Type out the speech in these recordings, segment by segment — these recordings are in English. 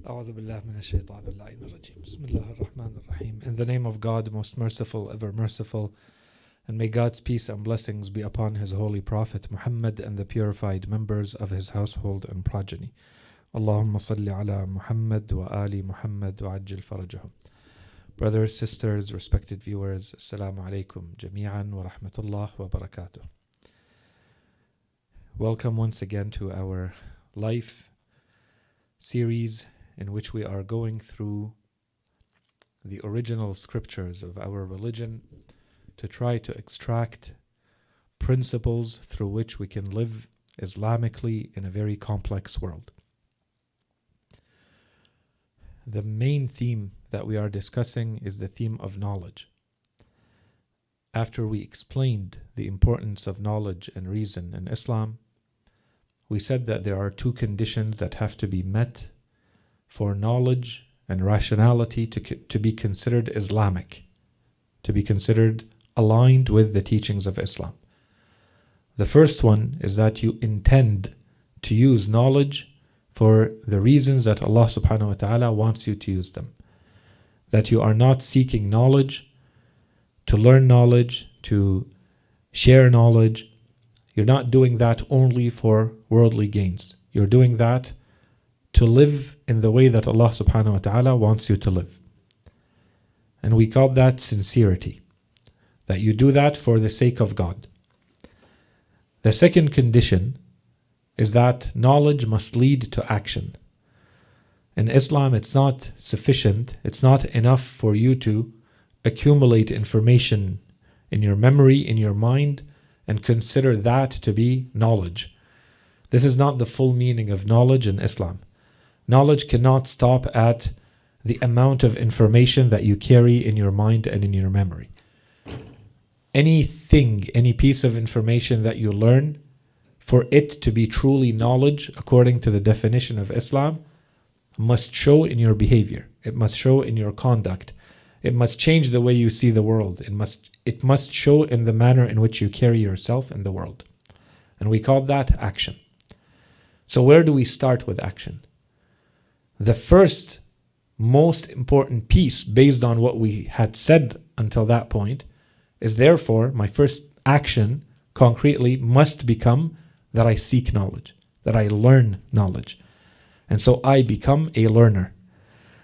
أعوذ بالله من الشيطان اللعين الرجيم. بسم الله الرحمن الرحيم. In the name of God, most merciful, ever merciful, and may God's peace and blessings be upon His holy Prophet Muhammad and the purified members of his household and progeny. Allahumma salli ala Muhammad wa ali Muhammad wa ajil farajahum. Brothers, sisters, respected viewers, Assalamu alaikum jami'an wa rahmatullah wa barakatuh. Welcome once again to our life series in which we are going through the original scriptures of our religion to try to extract principles through which we can live Islamically in a very complex world. The main theme that we are discussing is the theme of knowledge. After we explained the importance of knowledge and reason in Islam, we said that there are two conditions that have to be met for knowledge and rationality to be considered Islamic, to be considered aligned with the teachings of Islam. The first one is that you intend to use knowledge for the reasons that Allah subhanahu wa ta'ala wants you to use them. That you are not seeking knowledge to learn knowledge, to share knowledge. You're not doing that only for worldly gains. You're doing that to live in the way that Allah subhanahu wa ta'ala wants you to live. And we call that sincerity. That you do that for the sake of God. The second condition is that knowledge must lead to action. In Islam, it's not sufficient, it's not enough for you to accumulate information in your memory, in your mind, and consider that to be knowledge. This is not the full meaning of knowledge in Islam. Knowledge cannot stop at the amount of information that you carry in your mind and in your memory. Anything, any piece of information that you learn, for it to be truly knowledge, according to the definition of Islam, must show in your behavior. It must show in your conduct. It must change the way you see the world. It must show in the manner in which you carry yourself in the world. And we call that action. So where do we start with action? The first most important piece, based on what we had said until that point, is therefore my first action concretely must become that I seek knowledge, that I learn knowledge. And so I become a learner.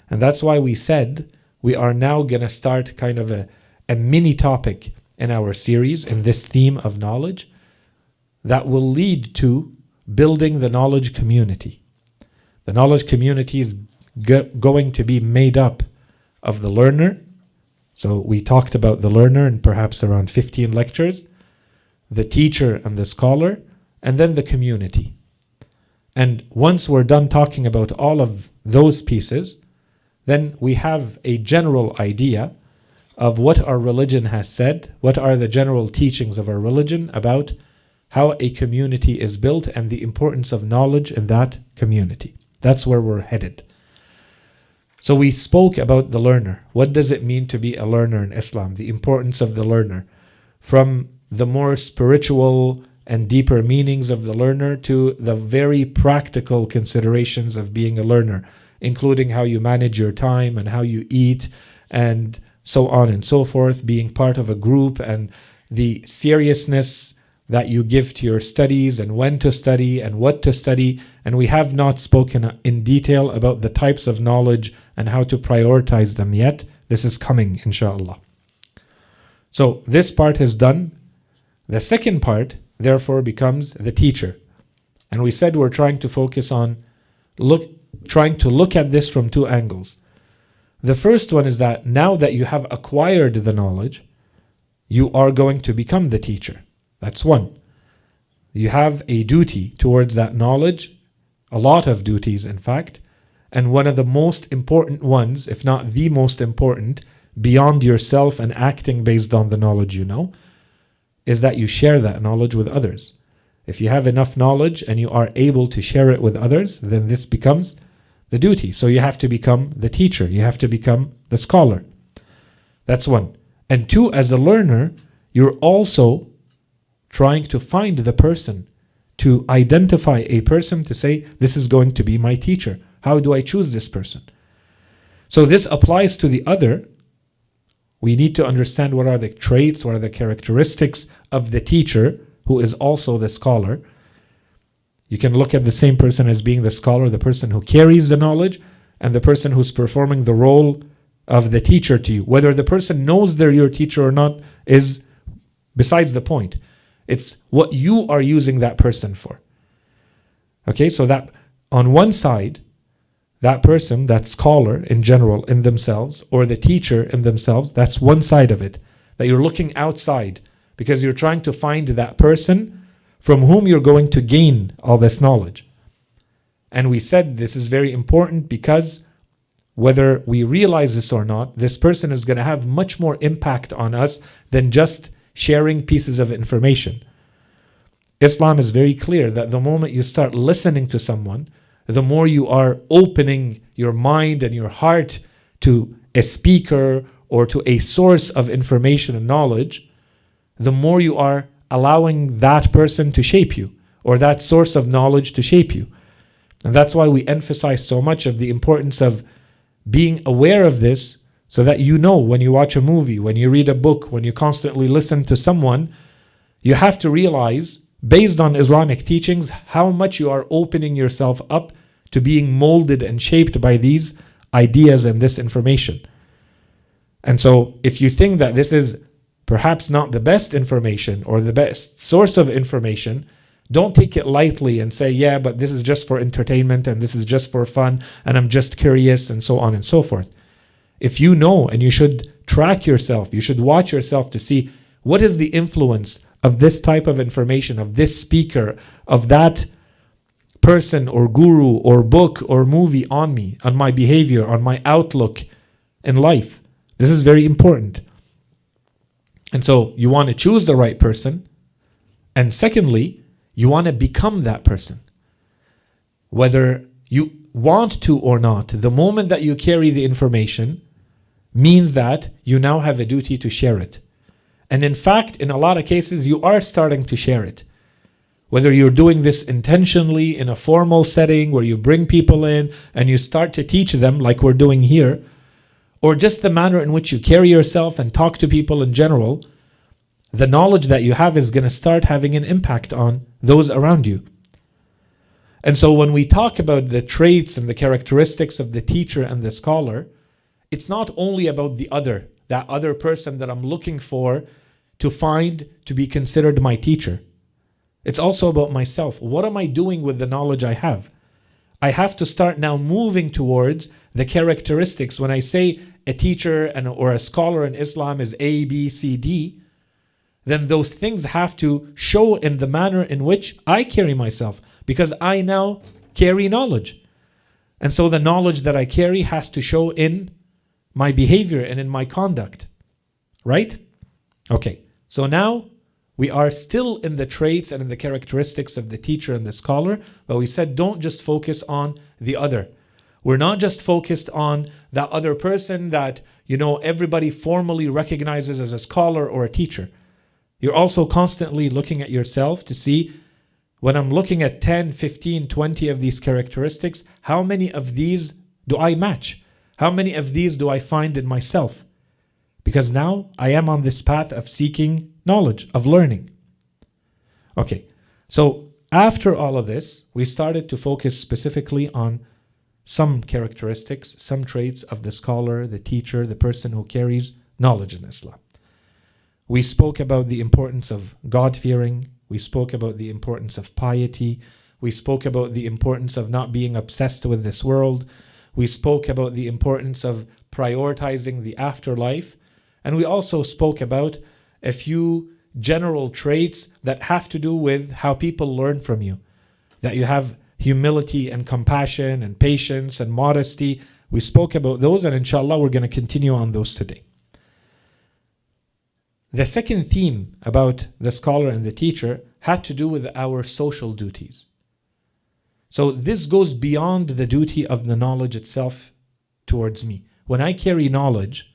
And that's why we said we are now going to start kind of a mini topic in our series, in this theme of knowledge, that will lead to building the knowledge community. The knowledge community is going to be made up of the learner. So we talked about the learner in perhaps around 15 lectures, the teacher and the scholar, and then the community. And once we're done talking about all of those pieces, then we have a general idea of what our religion has said, what are the general teachings of our religion about how a community is built and the importance of knowledge in that community. That's where we're headed. So we spoke about the learner. What does it mean to be a learner in Islam? The importance of the learner. From the more spiritual and deeper meanings of the learner to the very practical considerations of being a learner, including how you manage your time and how you eat and so on and so forth, being part of a group and the seriousness that you give to your studies and when to study and what to study. And we have not spoken in detail about the types of knowledge and how to prioritize them yet. This is coming, inshallah. So this part is done. The second part, therefore, becomes the teacher. And we said we're trying to focus on trying to look at this from two angles. The first one is that now that you have acquired the knowledge, you are going to become the teacher. That's one. You have a duty towards that knowledge, a lot of duties in fact, and one of the most important ones, if not the most important, beyond yourself and acting based on the knowledge you know, is that you share that knowledge with others. If you have enough knowledge and you are able to share it with others, then this becomes the duty. So you have to become the teacher. You have to become the scholar. That's one. And two, as a learner, you're also trying to find the person, to identify a person to say, this is going to be my teacher. How do I choose this person? So this applies to the other. We need to understand what are the traits, what are the characteristics of the teacher who is also the scholar. You can look at the same person as being the scholar, the person who carries the knowledge, and the person who's performing the role of the teacher to you. Whether the person knows they're your teacher or not is besides the point. It's what you are using that person for. Okay, so that on one side, that person, that scholar in general in themselves, or the teacher in themselves, that's one side of it. That you're looking outside because you're trying to find that person from whom you're going to gain all this knowledge. And we said this is very important because whether we realize this or not, this person is going to have much more impact on us than just sharing pieces of information. Islam is very clear that the moment you start listening to someone, the more you are opening your mind and your heart to a speaker or to a source of information and knowledge, the more you are allowing that person to shape you, or that source of knowledge to shape you. And that's why we emphasize so much of the importance of being aware of this, so that you know when you watch a movie, when you read a book, when you constantly listen to someone, you have to realize, based on Islamic teachings, how much you are opening yourself up to being molded and shaped by these ideas and this information. And so if you think that this is perhaps not the best information or the best source of information, don't take it lightly and say, yeah, but this is just for entertainment and this is just for fun and I'm just curious and so on and so forth. If you know, and you should track yourself, you should watch yourself to see what is the influence of this type of information, of this speaker, of that person or guru or book or movie on me, on my behavior, on my outlook in life. This is very important. And so you want to choose the right person. And secondly, you want to become that person. Whether you want to or not, the moment that you carry the information means that you now have a duty to share it. And in fact, in a lot of cases, you are starting to share it. Whether you're doing this intentionally in a formal setting where you bring people in and you start to teach them like we're doing here, or just the manner in which you carry yourself and talk to people in general, the knowledge that you have is going to start having an impact on those around you. And so when we talk about the traits and the characteristics of the teacher and the scholar, it's not only about that other person that I'm looking for to find to be considered my teacher. It's also about myself. What am I doing with the knowledge I have? I have to start now moving towards the characteristics. When I say a teacher or a scholar in Islam is A, B, C, D, then those things have to show in the manner in which I carry myself, because I now carry knowledge. And so the knowledge that I carry has to show in my behavior and in my conduct. Right? Okay, so now we are still in the traits and in the characteristics of the teacher and the scholar, but we said don't just focus on the other. We're not just focused on that other person that, everybody formally recognizes as a scholar or a teacher. You're also constantly looking at yourself to see, when I'm looking at 10, 15, 20 of these characteristics, how many of these do I match? How many of these do I find in myself? Because now I am on this path of seeking knowledge, of learning. Okay, so after all of this, we started to focus specifically on some characteristics, some traits of the scholar, the teacher, the person who carries knowledge in Islam. We spoke about the importance of God-fearing. We spoke about the importance of piety. We spoke about the importance of not being obsessed with this world. We spoke about the importance of prioritizing the afterlife. And we also spoke about a few general traits that have to do with how people learn from you. That you have humility and compassion and patience and modesty. We spoke about those, and inshallah we're going to continue on those today. The second theme about the scholar and the teacher had to do with our social duties. So this goes beyond the duty of the knowledge itself towards me. When I carry knowledge,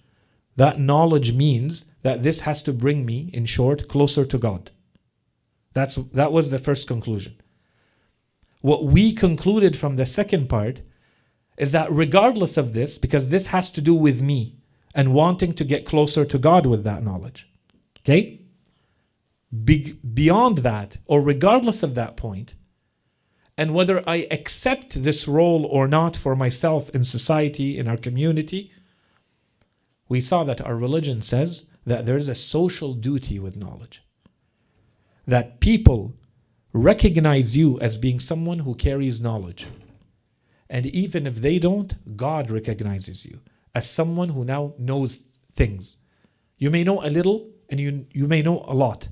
that knowledge means that this has to bring me, in short, closer to God. That was the first conclusion. What we concluded from the second part is that regardless of this, because this has to do with me and wanting to get closer to God with that knowledge, okay? Beyond that, or regardless of that point, and whether I accept this role or not for myself in society, in our community, we saw that our religion says that there is a social duty with knowledge. That people recognize you as being someone who carries knowledge. And even if they don't, God recognizes you as someone who now knows things. You may know a little and you may know a lot,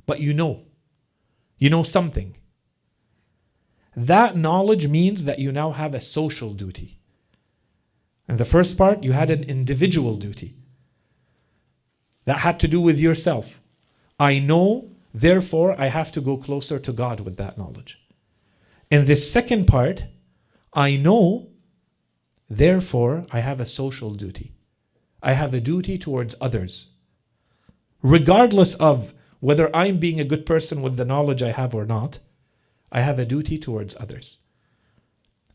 but you know something. That knowledge means that you now have a social duty. In the first part, you had an individual duty. That had to do with yourself. I know, therefore I have to go closer to God with that knowledge. In this second part, I know, therefore I have a social duty. I have a duty towards others. Regardless of whether I'm being a good person with the knowledge I have or not, I have a duty towards others.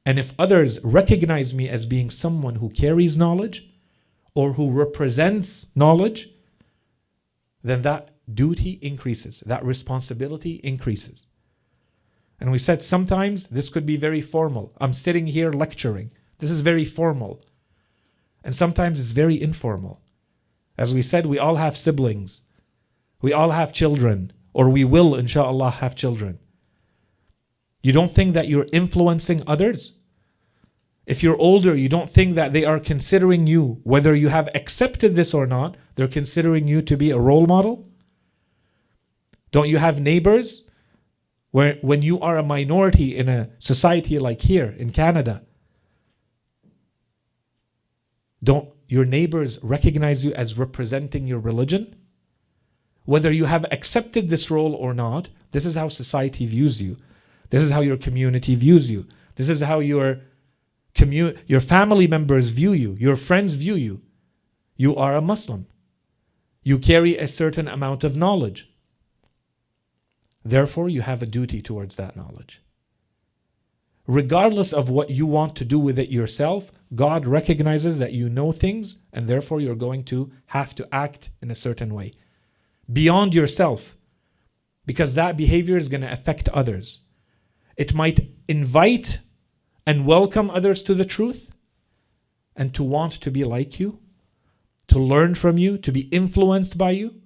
And if others recognize me as being someone who carries knowledge or who represents knowledge, then that duty increases, that responsibility increases. And we said sometimes this could be very formal. I'm sitting here lecturing. This is very formal. And sometimes it's very informal. As we said, we all have siblings. We all have children, or we will, inshallah, have children. You don't think that you're influencing others? If you're older, you don't think that they are considering you, whether you have accepted this or not, they're considering you to be a role model? Don't you have neighbors where when you are a minority in a society like here in Canada, don't your neighbors recognize you as representing your religion? Whether you have accepted this role or not, this is how society views you. This is how your community views you. This is how your family members view you. Your friends view you. You are a Muslim. You carry a certain amount of knowledge. Therefore, you have a duty towards that knowledge. Regardless of what you want to do with it yourself, God recognizes that you know things, and therefore you're going to have to act in a certain way. Beyond yourself, because that behavior is going to affect others. It might invite and welcome others to the truth and to want to be like you, to learn from you, to be influenced by you,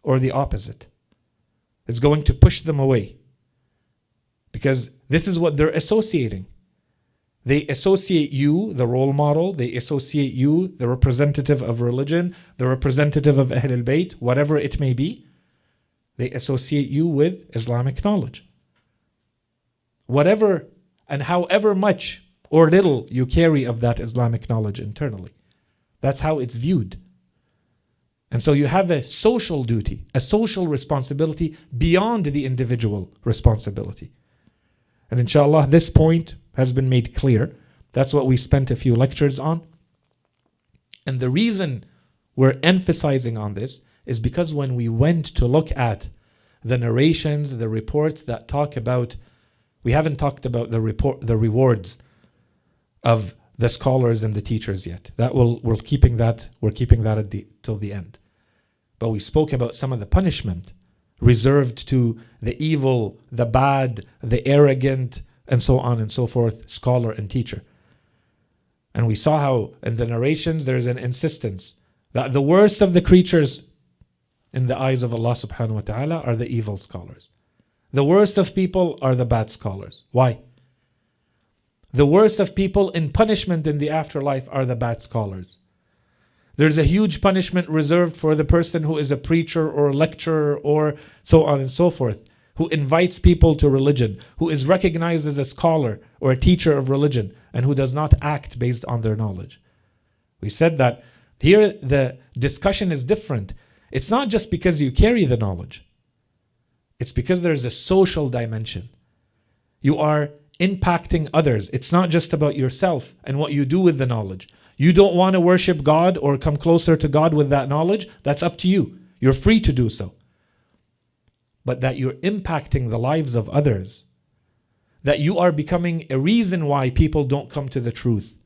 or the opposite. It's going to push them away because this is what they're associating. They associate you, the role model, they associate you, the representative of religion, the representative of Ahl al-Bayt, whatever it may be, they associate you with Islamic knowledge. Whatever and however much or little you carry of that Islamic knowledge internally, that's how it's viewed. And so you have a social duty, a social responsibility beyond the individual responsibility. And inshallah, this point has been made clear. That's what we spent a few lectures on. And the reason we're emphasizing on this is because when we went to look at the narrations, the reports that talk about, we haven't talked about the rewards of the scholars and the teachers yet. We're keeping that till the end. But we spoke about some of the punishment reserved to the evil, the bad, the arrogant, and so on and so forth, scholar and teacher. And we saw how in the narrations there's an insistence that the worst of the creatures in the eyes of Allah subhanahu wa ta'ala are the evil scholars. The worst of people are the bad scholars. Why? The worst of people in punishment in the afterlife are the bad scholars. There's a huge punishment reserved for the person who is a preacher or a lecturer or so on and so forth, who invites people to religion, who is recognized as a scholar or a teacher of religion, and who does not act based on their knowledge. We said that here the discussion is different. It's not just because you carry the knowledge. It's because there's a social dimension. You are impacting others. It's not just about yourself and what you do with the knowledge. You don't want to worship God or come closer to God with that knowledge. That's up to you. You're free to do so. But that you're impacting the lives of others, that you are becoming a reason why people don't come to the truth.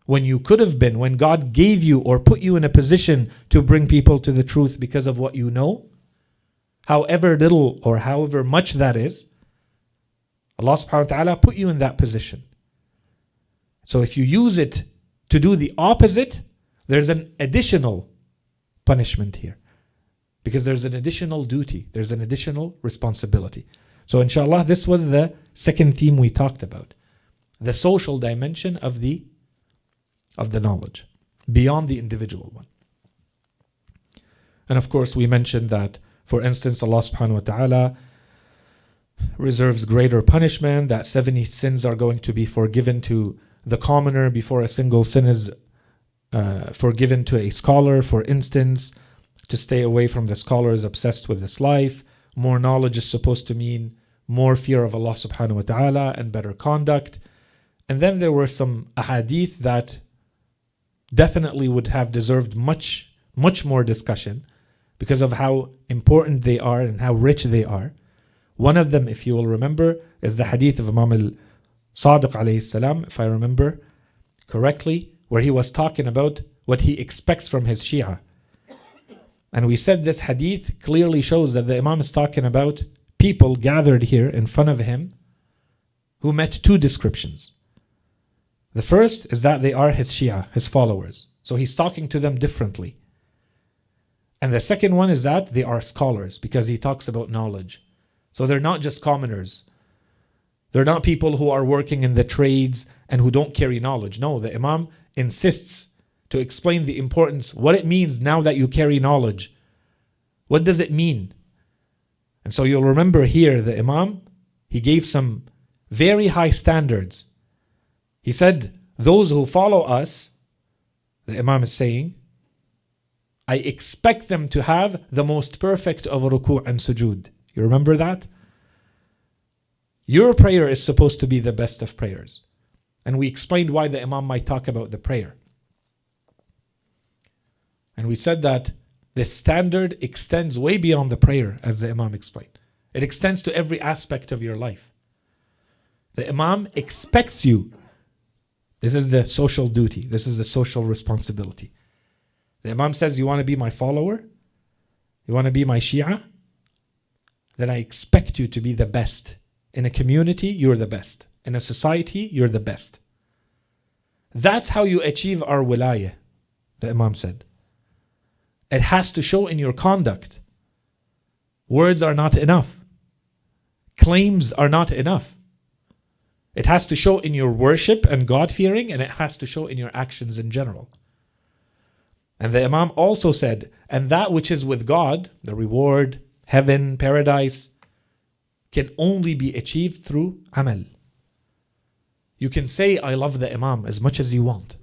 When you could have been, when God gave you or put you in a position to bring people to the truth because of what you know, however little or however much that is, Allah subhanahu wa ta'ala put you in that position. So if you use it to do the opposite, there's an additional punishment here. Because there's an additional duty, there's an additional responsibility. So inshallah, this was the second theme we talked about. The social dimension of the knowledge, beyond the individual one. And of course, we mentioned that, for instance, Allah subhanahu wa ta'ala reserves greater punishment, that 70 sins are going to be forgiven to the commoner before a single sin is forgiven to a scholar. For instance, to stay away from the scholar is obsessed with his life. More knowledge is supposed to mean more fear of Allah subhanahu wa ta'ala and better conduct. And then there were some ahadith that definitely would have deserved much more discussion because of how important they are and how rich they are. One of them, if you will remember, is the hadith of Imam al-Sadiq alayhi salam, if I remember correctly, where he was talking about what he expects from his Shia. And we said this hadith clearly shows that the Imam is talking about people gathered here in front of him who met two descriptions. The first is that they are his Shia, his followers. So he's talking to them differently. And the second one is that they are scholars, because he talks about knowledge. So they're not just commoners. They're not people who are working in the trades and who don't carry knowledge. No, the Imam insists to explain the importance, what it means now that you carry knowledge. What does it mean? And so you'll remember here, the Imam, he gave some very high standards. He said, those who follow us, the Imam is saying, I expect them to have the most perfect of ruku' and sujood. You remember that? Your prayer is supposed to be the best of prayers. And we explained why the Imam might talk about the prayer. And we said that this standard extends way beyond the prayer, as the Imam explained. It extends to every aspect of your life. The Imam expects you. This is the social duty. This is the social responsibility. The Imam says, you want to be my follower? You want to be my Shia? Then I expect you to be the best. In a community, you're the best. In a society, you're the best. That's how you achieve our wilayah, the Imam said. It has to show in your conduct. Words are not enough. Claims are not enough. It has to show in your worship and God-fearing, and it has to show in your actions in general. And the Imam also said, and that which is with God, the reward, heaven, paradise, can only be achieved through amal. You can say, I love the Imam as much as you want.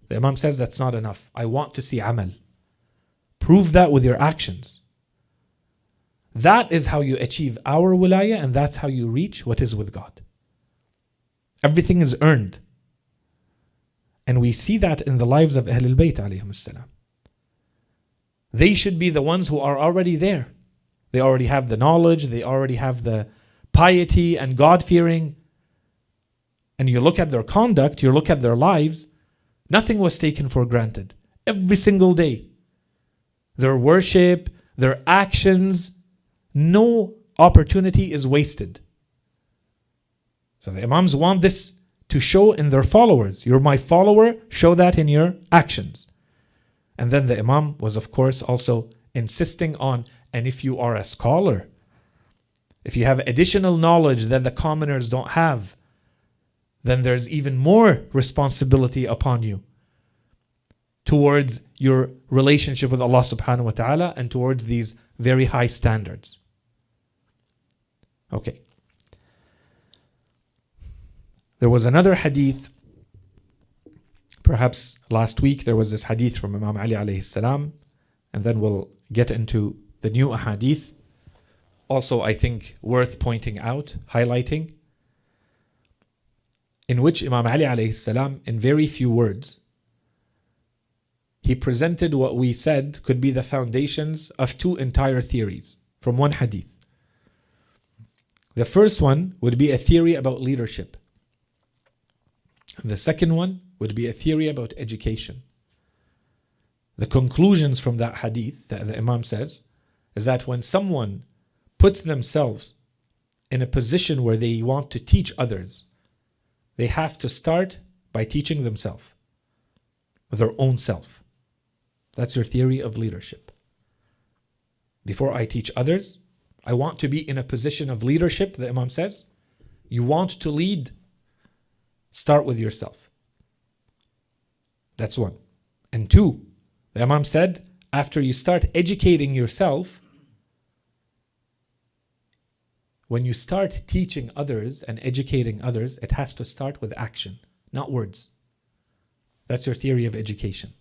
The Imam says that's not enough. I want to see amal. Prove that with your actions. That is how you achieve our wilayah, and that's how you reach what is with God. Everything is earned. And we see that in the lives of Ahlul Bayt alayhim as-salam. They should be the ones who are already there. They already have the knowledge, they already have the piety and God-fearing. And you look at their conduct, you look at their lives, nothing was taken for granted. Every single day. Their worship, their actions, no opportunity is wasted. So the Imams want this to show in their followers. You're my follower, show that in your actions. And then the Imam was, of course, also insisting on, and if you are a scholar, if you have additional knowledge that the commoners don't have, then there's even more responsibility upon you towards your relationship with Allah subhanahu wa ta'ala and towards these very high standards. Okay. There was another hadith, perhaps last week there was this hadith from Imam Ali alayhi salam, and then we'll get into the new hadith. Also, I think worth pointing out, highlighting, in which Imam Ali alayhi salam, in very few words, he presented what we said could be the foundations of two entire theories from one hadith. The first one would be a theory about leadership. The second one would be a theory about education. The conclusions from that hadith that the Imam says is that when someone puts themselves in a position where they want to teach others, they have to start by teaching themselves, their own self. That's your theory of leadership. Before I teach others, I want to be in a position of leadership, the Imam says. You want to lead, start with yourself. That's one. And two, the Imam said, after you start educating yourself, when you start teaching others and educating others, it has to start with action, not words. That's your theory of education.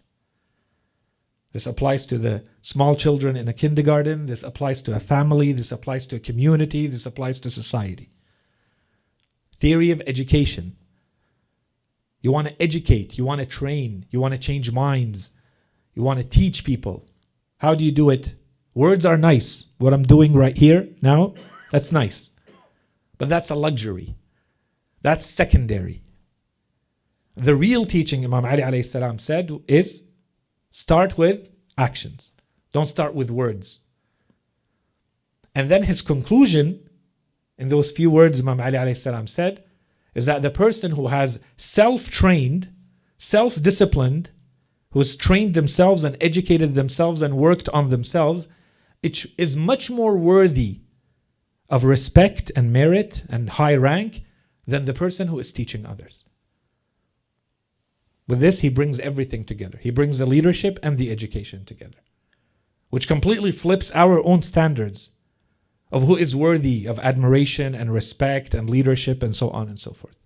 This applies to the small children in a kindergarten. This applies to a family. This applies to a community. This applies to society. Theory of education. You want to educate. You want to train. You want to change minds. You want to teach people. How do you do it? Words are nice. What I'm doing right here now, that's nice. But that's a luxury. That's secondary. The real teaching, Imam Ali alayhi salam said, is start with actions. Don't start with words. And then his conclusion, in those few words Imam Ali alayhi salam said, is that the person who has self-trained, self-disciplined, who has trained themselves and educated themselves and worked on themselves, it is much more worthy of respect and merit and high rank than the person who is teaching others. With this, he brings everything together. He brings the leadership and the education together, which completely flips our own standards of who is worthy of admiration and respect and leadership and so on and so forth.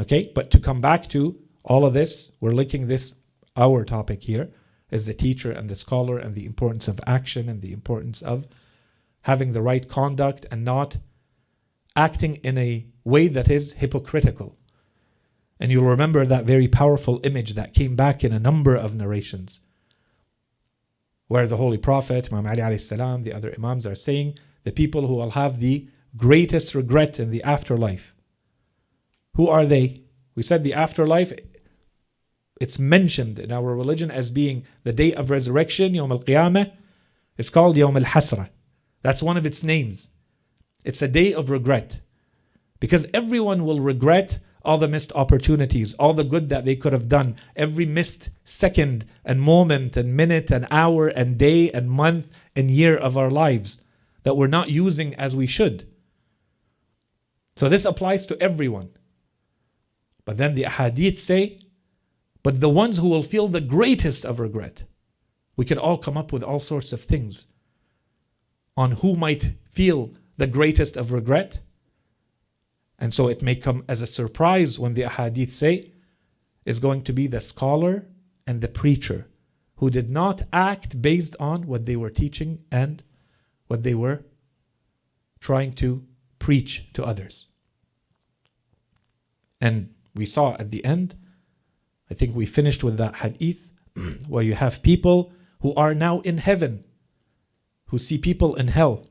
Okay, but to come back to all of this, we're linking this, our topic here, is the teacher and the scholar and the importance of action and the importance of having the right conduct and not acting in a way that is hypocritical. And you'll remember that very powerful image that came back in a number of narrations, where the Holy Prophet, Imam Ali alayhi salam, the other Imams are saying, the people who will have the greatest regret in the afterlife. Who are they? We said the afterlife, it's mentioned in our religion as being the day of resurrection, Yawm al-Qiyamah. It's called Yawm al-Hasra. That's one of its names. It's a day of regret. Because everyone will regret all the missed opportunities, all the good that they could have done, every missed second and moment and minute and hour and day and month and year of our lives that we're not using as we should. So this applies to everyone. But then the ahadith say, but the ones who will feel the greatest of regret, we can all come up with all sorts of things on who might feel the greatest of regret. And so it may come as a surprise when the ahadith say is going to be the scholar and the preacher who did not act based on what they were teaching and what they were trying to preach to others. And we saw at the end, I think we finished with that hadith, where you have people who are now in heaven, who see people in hell.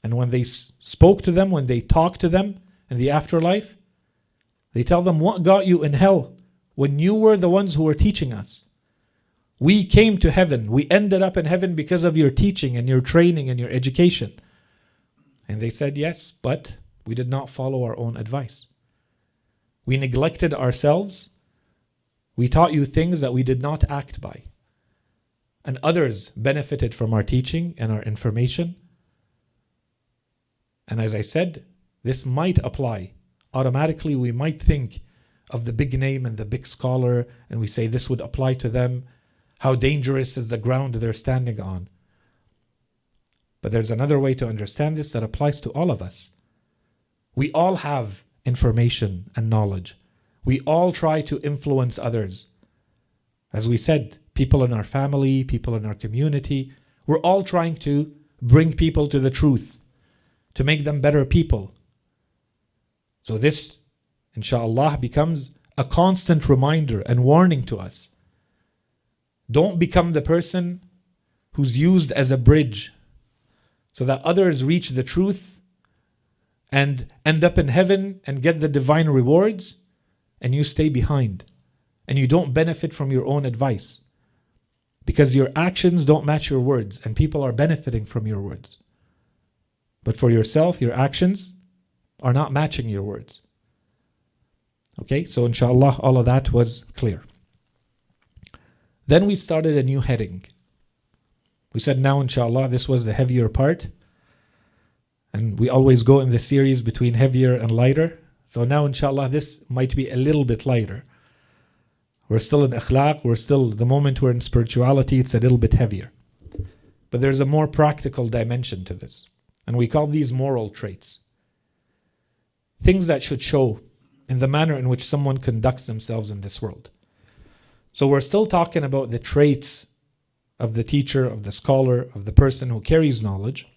And when they spoke to them, when they talked to them in the afterlife, they tell them, what got you in hell when you were the ones who were teaching us? We came to heaven. We ended up in heaven because of your teaching and your training and your education. And they said, yes, but we did not follow our own advice. We neglected ourselves. We taught you things that we did not act by. And others benefited from our teaching and our information. And as I said, this might apply. Automatically, we might think of the big name and the big scholar, and we say this would apply to them. How dangerous is the ground they're standing on? But there's another way to understand this that applies to all of us. We all have information and knowledge. We all try to influence others. As we said, people in our family, people in our community, we're all trying to bring people to the truth, to make them better people. So this, inshallah, becomes a constant reminder and warning to us. Don't become the person who's used as a bridge so that others reach the truth and end up in heaven and get the divine rewards, and you stay behind and you don't benefit from your own advice because your actions don't match your words and people are benefiting from your words. But for yourself, your actions are not matching your words. Okay, so inshallah, all of that was clear. Then we started a new heading. We said now, inshallah, this was the heavier part. And we always go in the series between heavier and lighter. So now, inshallah, this might be a little bit lighter. We're still in akhlaq, the moment we're in spirituality, it's a little bit heavier. But there's a more practical dimension to this. And we call these moral traits. Things that should show in the manner in which someone conducts themselves in this world. So we're still talking about the traits of the teacher, of the scholar, of the person who carries knowledge.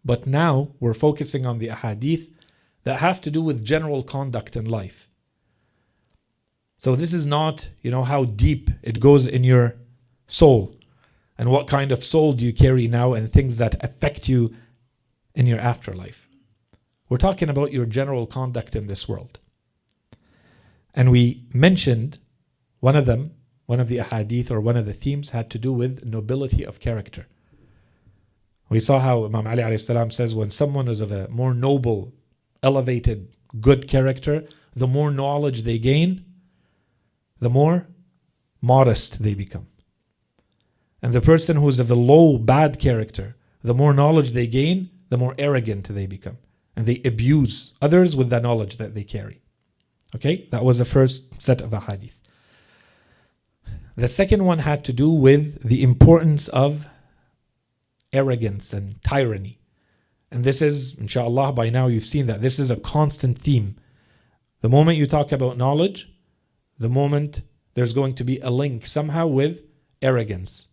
But now we're focusing on the ahadith that have to do with general conduct in life. So this is not, how deep it goes in your soul and what kind of soul do you carry now and things that affect you in your afterlife. We're talking about your general conduct in this world. And we mentioned one of the ahadith or one of the themes had to do with nobility of character. We saw how Imam Ali alayhi salam says when someone is of a more noble, elevated, good character, the more knowledge they gain, the more modest they become. And the person who is of a low, bad character, the more knowledge they gain, the more arrogant they become. And they abuse others with the knowledge that they carry. Okay, that was the first set of ahadith. The second one had to do with the importance of arrogance and tyranny. And this is, inshallah, by now you've seen that this is a constant theme. The moment you talk about knowledge, the moment there's going to be a link somehow with arrogance.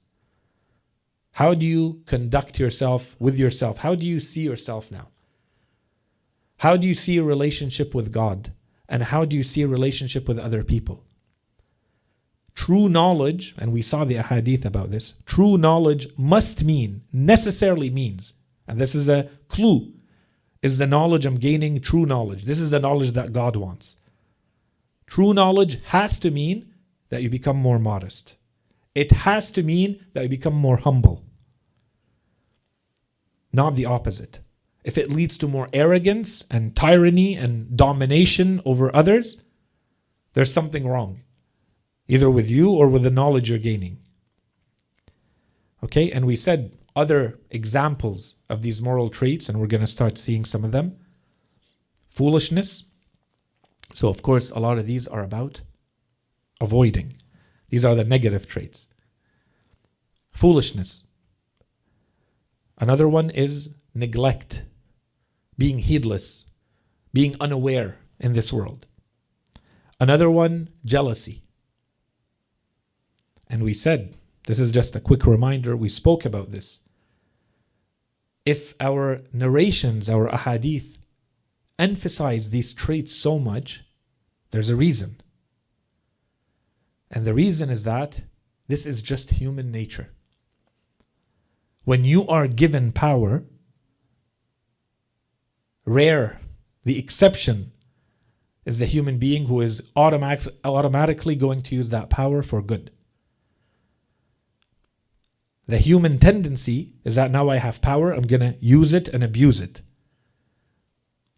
How do you conduct yourself with yourself? How do you see yourself now? How do you see a relationship with God? And how do you see a relationship with other people? True knowledge, and we saw the ahadith about this, true knowledge necessarily means, and this is a clue, is the knowledge I'm gaining true knowledge. This is the knowledge that God wants. True knowledge has to mean that you become more modest. It has to mean that you become more humble. Not the opposite. If it leads to more arrogance and tyranny and domination over others, there's something wrong. Either with you or with the knowledge you're gaining. Okay, and we said other examples of these moral traits, and we're going to start seeing some of them. Foolishness. So of course, a lot of these are about avoiding. These are the negative traits. Foolishness. Another one is neglect, being heedless, being unaware in this world. Another one, jealousy. And we said, this is just a quick reminder, we spoke about this. If our narrations, our ahadith, emphasize these traits so much, there's a reason. And the reason is that this is just human nature. When you are given power, the exception is the human being who is automatically going to use that power for good. The human tendency is that now I have power, I'm going to use it and abuse it.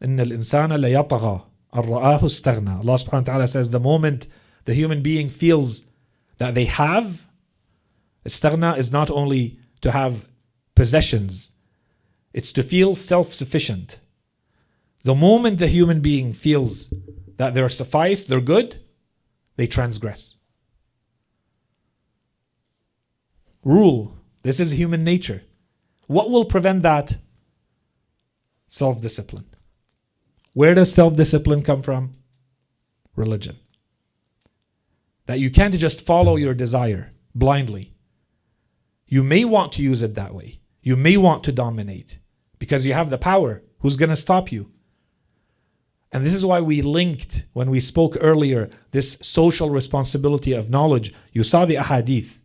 إِنَّ الْإِنسَانَ لَيَطْغَى أَنْ رَآهُ اسْتَغْنَى. Allah subhanahu wa ta'ala says the moment the human being feels that they have, istaghna is not only to have possessions, it's to feel self-sufficient. The moment the human being feels that they're sufficed, they're good, they transgress. Rule. This is human nature. What will prevent that? Self-discipline. Where does self-discipline come from? Religion. That you can't just follow your desire blindly. You may want to use it that way. You may want to dominate because you have the power. Who's going to stop you? And this is why we linked, when we spoke earlier, this social responsibility of knowledge. You saw the ahadith.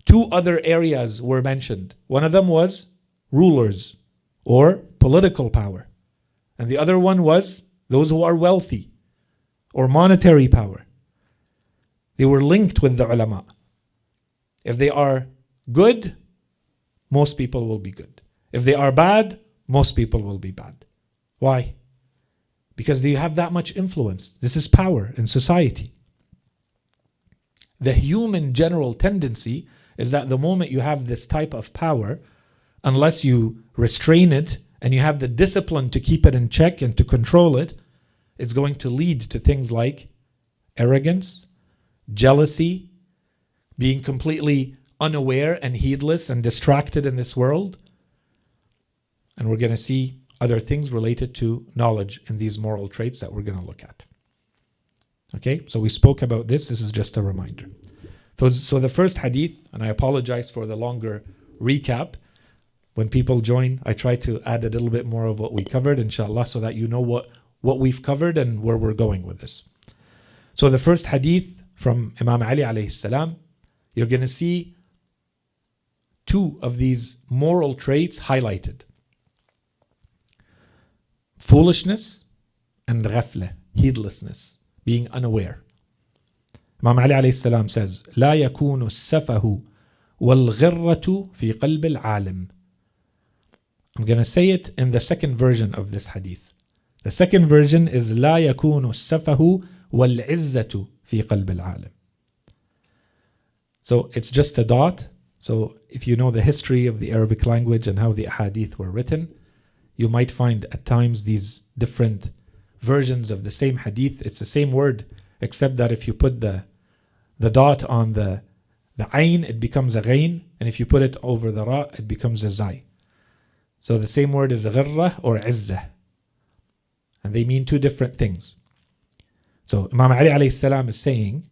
Two other areas were mentioned. One of them was rulers or political power. And the other one was those who are wealthy or monetary power. They were linked with the ulama. If they are good, most people will be good. If they are bad, most people will be bad. Why? Because they have that much influence. This is power in society. The human general tendency is that the moment you have this type of power, unless you restrain it and you have the discipline to keep it in check and to control it, it's going to lead to things like arrogance, jealousy, being completely unaware and heedless and distracted in this world. And we're going to see other things related to knowledge in these moral traits that we're going to look at. Okay, so we spoke about this. This is just a reminder. So the first hadith, and I apologize for the longer recap. When people join, I try to add a little bit more of what we covered, inshallah, so that you know what we've covered and where we're going with this. So the first hadith from Imam Ali alayhi salam, you're going to see two of these moral traits highlighted. Foolishness and ghafla, heedlessness, being unaware. Imam Ali alayhi salam says, لا يكون السفه والغرة في قلب العالم. I'm going to say it in the second version of this hadith. The second version is لا يكون السفه والعزة في قلب العالم. So it's just a dot. So if you know the history of the Arabic language and how the hadith were written, you might find at times these different versions of the same hadith. It's the same word, except that if you put the dot on the ayn, it becomes a ghain, and if you put it over the ra, it becomes a zai. So the same word is ghirra or izzah, and they mean two different things. So Imam Ali alayhi salam is saying,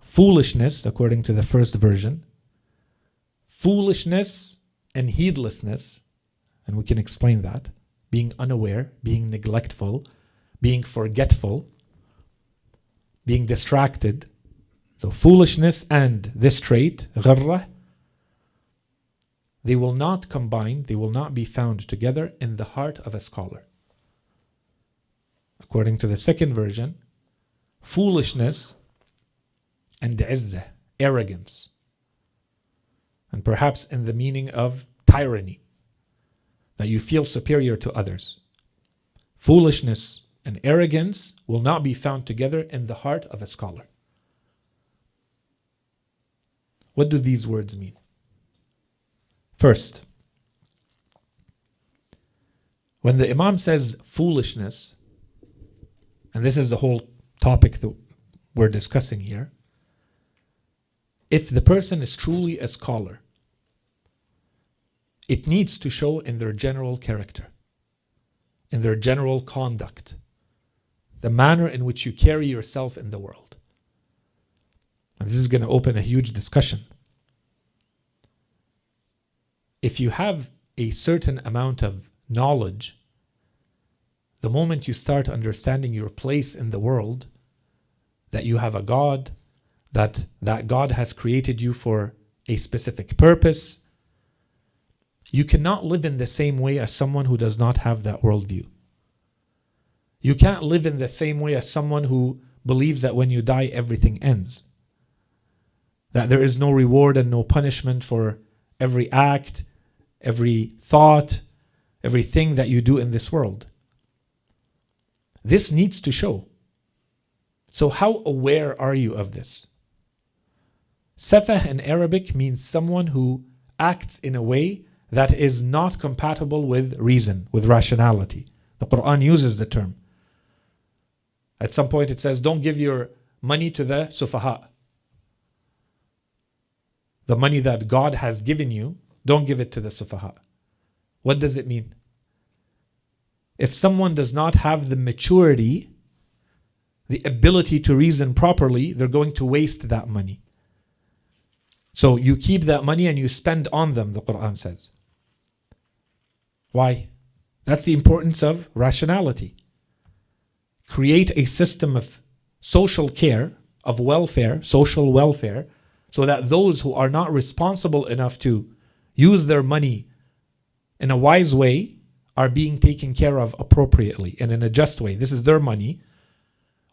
foolishness, according to the first version, foolishness and heedlessness, and we can explain that, being unaware, being neglectful, being forgetful, being distracted. So foolishness and this trait, gharra, they will not combine, they will not be found together in the heart of a scholar. According to the second version, foolishness and izzah, arrogance, and perhaps in the meaning of tyranny, that you feel superior to others. Foolishness and arrogance will not be found together in the heart of a scholar. What do these words mean? First, when the Imam says foolishness, and this is the whole topic that we're discussing here, if the person is truly a scholar, it needs to show in their general character, in their general conduct, the manner in which you carry yourself in the world. And this is going to open a huge discussion. If you have a certain amount of knowledge, the moment you start understanding your place in the world, that you have a God, that God has created you for a specific purpose, you cannot live in the same way as someone who does not have that worldview. You can't live in the same way as someone who believes that when you die, everything ends. That there is no reward and no punishment for every act, every thought, everything that you do in this world. This needs to show. So how aware are you of this? Safah in Arabic means someone who acts in a way that is not compatible with reason, with rationality. The Quran uses the term. At some point it says, don't give your money to the sufaha. The money that God has given you, don't give it to the sufaha. What does it mean? If someone does not have the maturity, the ability to reason properly, they're going to waste that money. So you keep that money and you spend on them, the Quran says. Why? That's the importance of rationality. Create a system of social care, of welfare, social welfare, so that those who are not responsible enough to use their money in a wise way are being taken care of appropriately and in a just way. This is their money,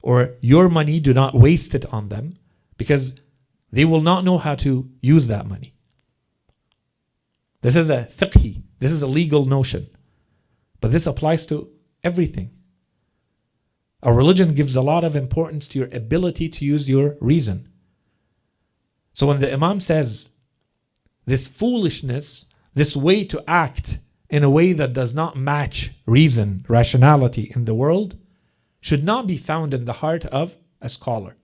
or your money, do not waste it on them, because they will not know how to use that money. This is a fiqhi, this is a legal notion. But this applies to everything. Our religion gives a lot of importance to your ability to use your reason. So when the Imam says this foolishness, this way to act in a way that does not match reason, rationality in the world, should not be found in the heart of a scholar.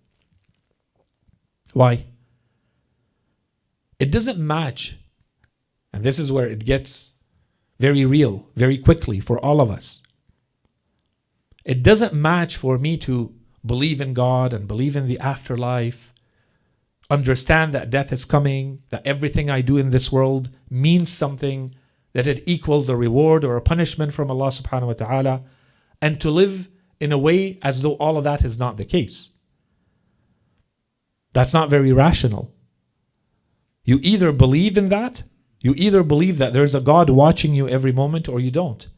Why? It doesn't match, and this is where it gets very real, very quickly for all of us. It doesn't match for me to believe in God and believe in the afterlife, understand that death is coming, that everything I do in this world means something, that it equals a reward or a punishment from Allah subhanahu wa ta'ala, and to live in a way as though all of that is not the case. That's not very rational. You either believe in that, you either believe that there's a God watching you every moment, or you don't.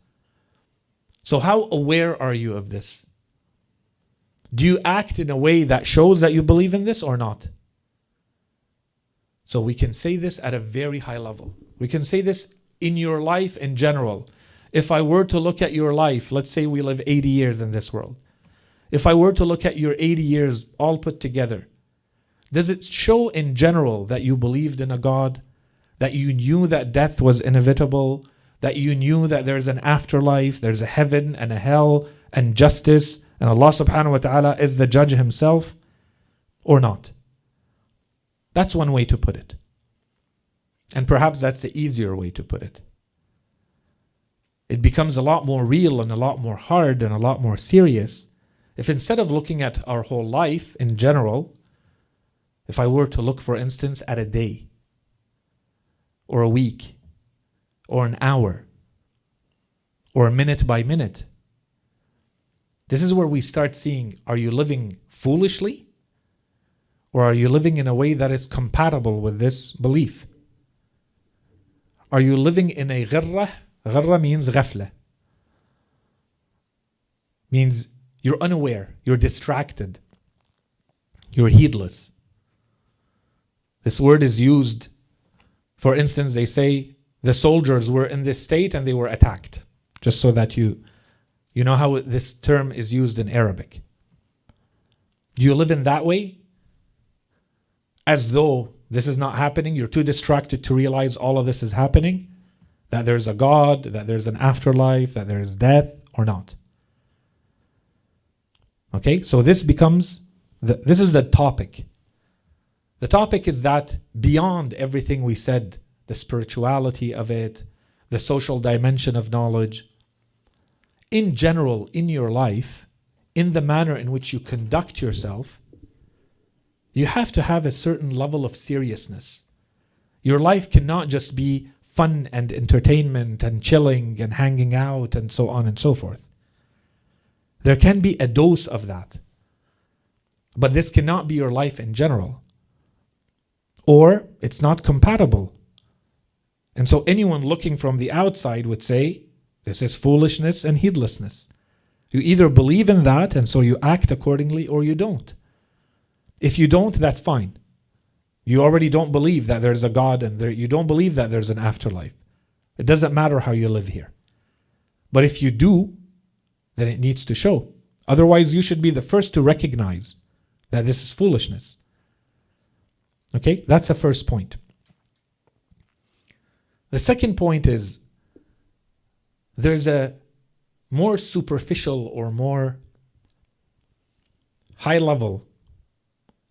So how aware are you of this? Do you act in a way that shows that you believe in this or not? So we can say this at a very high level. We can say this in your life in general. If I were to look at your life, let's say we live 80 years in this world. If I were to look at your 80 years all put together, does it show in general that you believed in a God, that you knew that death was inevitable, that you knew that there's an afterlife, there's a heaven and a hell and justice, and Allah subhanahu wa ta'ala is the judge himself, or not? That's one way to put it. And perhaps that's the easier way to put it. It becomes a lot more real and a lot more hard and a lot more serious if, instead of looking at our whole life in general, if I were to look, for instance, at a day, or a week, or an hour, or minute by minute. This is where we start seeing, are you living foolishly? Or are you living in a way that is compatible with this belief? Are you living in a ghirrah? Ghirrah means ghafla. Means you're unaware, you're distracted, you're heedless. This word is used, for instance, they say the soldiers were in this state and they were attacked. Just so that you know how this term is used in Arabic. Do you live in that way? As though this is not happening, you're too distracted to realize all of this is happening, that there's a God, that there's an afterlife, that there is death, or not. Okay, so this becomes, this is the topic. The topic is that beyond everything we said, the spirituality of it, the social dimension of knowledge, in general, in your life, in the manner in which you conduct yourself, you have to have a certain level of seriousness. Your life cannot just be fun and entertainment and chilling and hanging out and so on and so forth. There can be a dose of that. But this cannot be your life in general. Or it's not compatible. And so anyone looking from the outside would say, this is foolishness and heedlessness. You either believe in that and so you act accordingly, or you don't. If you don't, that's fine. You already don't believe that there's a God and you don't believe that there's an afterlife. It doesn't matter how you live here. But if you do, then it needs to show. Otherwise, you should be the first to recognize that this is foolishness. Okay, that's the first point. The second point is there's a more superficial or more high level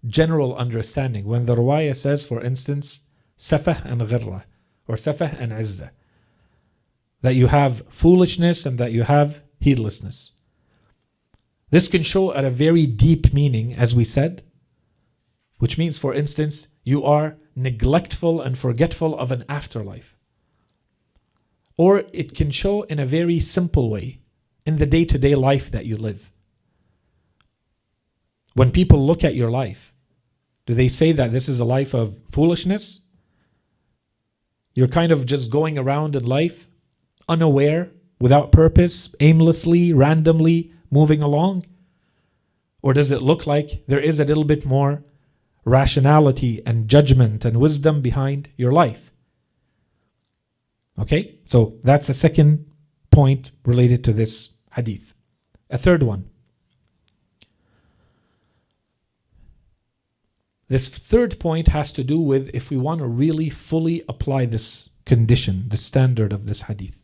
general understanding when the riwayah says, for instance, safah and ghirrah, or safah and izzah, that you have foolishness and that you have heedlessness. This can show at a very deep meaning, as we said, which means, for instance, you are neglectful and forgetful of an afterlife. Or it can show in a very simple way, in the day-to-day life that you live. When people look at your life, do they say that this is a life of foolishness? You're kind of just going around in life unaware without purpose, aimlessly, randomly moving along? Or does it look like there is a little bit more rationality and judgment and wisdom behind your life? Okay, so that's a second point related to this hadith. A third one. This third point has to do with if we want to really fully apply this condition, the standard of this hadith.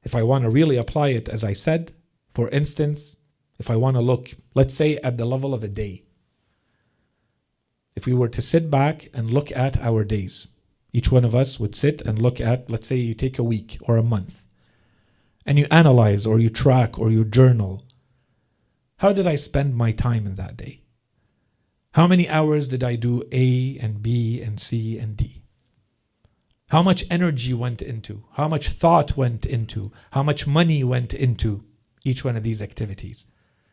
If I want to really apply it, as I said, for instance, if I want to look, let's say at the level of a day. If we were to sit back and look at our days, each one of us would sit and look at, let's say you take a week or a month, and you analyze or you track or you journal. How did I spend my time in that day? How many hours did I do A and B and C and D? How much energy went into? How much thought went into? How much money went into each one of these activities?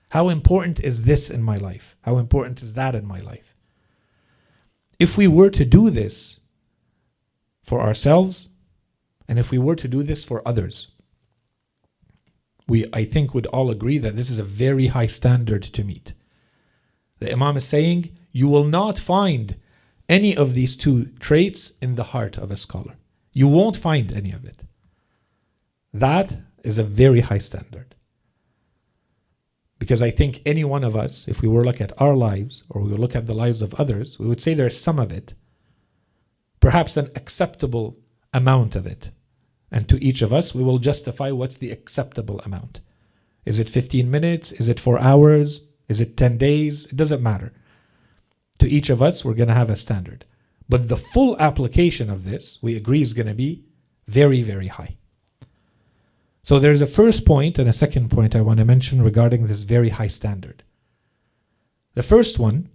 How important is this in my life? How important is that in my life? If we were to do this for ourselves, and if we were to do this for others, we, I think, would all agree that this is a very high standard to meet. The Imam is saying, you will not find any of these two traits in the heart of a scholar. You won't find any of it. That is a very high standard. Because I think any one of us, if we were to look at our lives, or we would look at the lives of others, we would say there's some of it, perhaps an acceptable amount of it. And to each of us, we will justify what's the acceptable amount. Is it 15 minutes? Is it 4 hours? Is it 10 days? It doesn't matter. To each of us, we're going to have a standard. But the full application of this, we agree, is going to be very, very high. So there's a first point and a second point I want to mention regarding this very high standard. The first one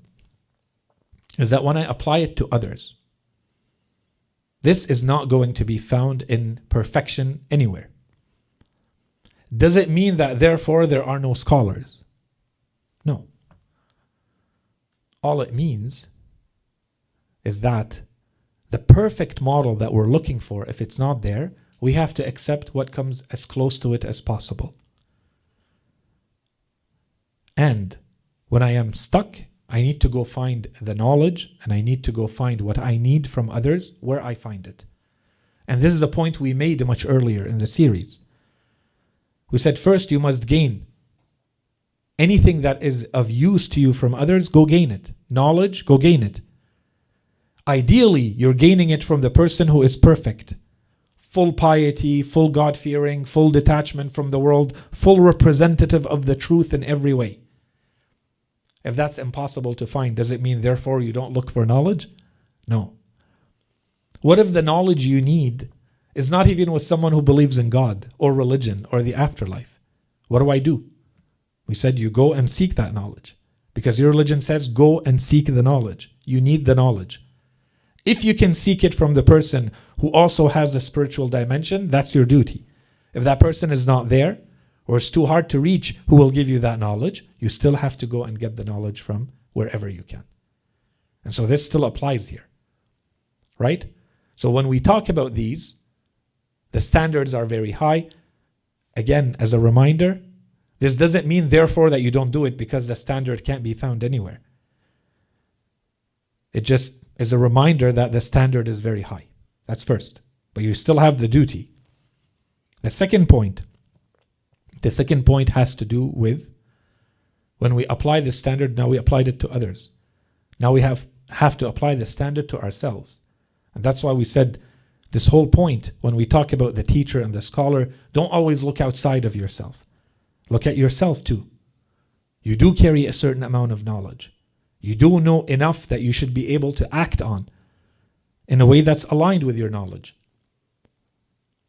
is that when I apply it to others, this is not going to be found in perfection anywhere. Does it mean that therefore there are no scholars? No. All it means is that the perfect model that we're looking for, if it's not there, we have to accept what comes as close to it as possible. And when I am stuck, I need to go find the knowledge, and I need to go find what I need from others where I find it. And this is a point we made much earlier in the series. We said first you must gain anything that is of use to you from others, go gain it. Knowledge, go gain it. Ideally, you're gaining it from the person who is perfect. Full piety, full God-fearing, full detachment from the world, full representative of the truth in every way. If that's impossible to find, does it mean therefore you don't look for knowledge? No. What if the knowledge you need is not even with someone who believes in God or religion or the afterlife? What do? We said you go and seek that knowledge. Because your religion says go and seek the knowledge. You need the knowledge. If you can seek it from the person who also has the spiritual dimension, that's your duty. If that person is not there, or it's too hard to reach who will give you that knowledge, you still have to go and get the knowledge from wherever you can. And so this still applies here. Right? So when we talk about these, the standards are very high. Again, as a reminder, this doesn't mean therefore that you don't do it because the standard can't be found anywhere. It just is a reminder that the standard is very high. That's first. But you still have the duty. The second point has to do with when we apply the standard, now we applied it to others. Now we have to apply the standard to ourselves. And that's why we said this whole point, when we talk about the teacher and the scholar, don't always look outside of yourself. Look at yourself too. You do carry a certain amount of knowledge. You do know enough that you should be able to act on in a way that's aligned with your knowledge.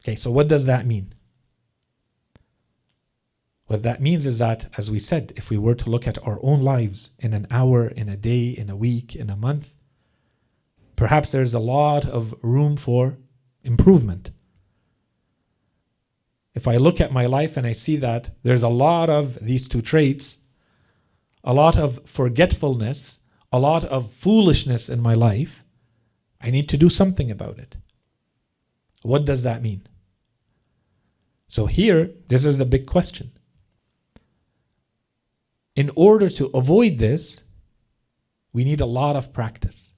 Okay, so what does that mean? What that means is that, as we said, if we were to look at our own lives in an hour, in a day, in a week, in a month, perhaps there's a lot of room for improvement. If I look at my life and I see that there's a lot of these two traits, a lot of forgetfulness, a lot of foolishness in my life, I need to do something about it. What does that mean? So here, this is the big question. In order to avoid this, we need a lot of practice.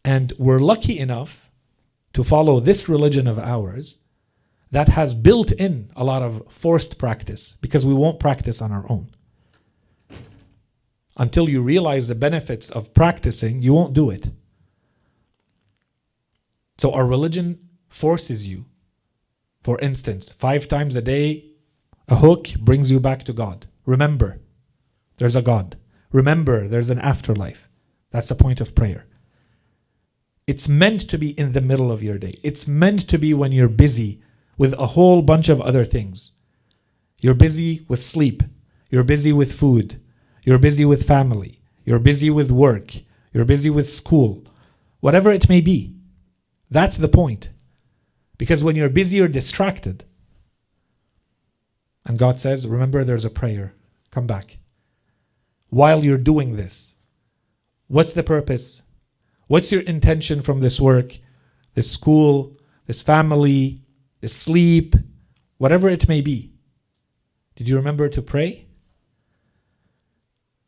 And we're lucky enough to follow this religion of ours that has built in a lot of forced practice, because we won't practice on our own. Until you realize the benefits of practicing, you won't do it. So our religion forces you. For instance, 5 times a day, a hook brings you back to God. Remember, there's a God. Remember, there's an afterlife. That's the point of prayer. It's meant to be in the middle of your day. It's meant to be when you're busy with a whole bunch of other things. You're busy with sleep. You're busy with food. You're busy with family. You're busy with work. You're busy with school. Whatever it may be. That's the point. Because when you're busy, you're distracted. And God says, remember, there's a prayer. Come back. While you're doing this, what's the purpose? What's your intention from this work, this school, this family, this sleep, whatever it may be? Did you remember to pray?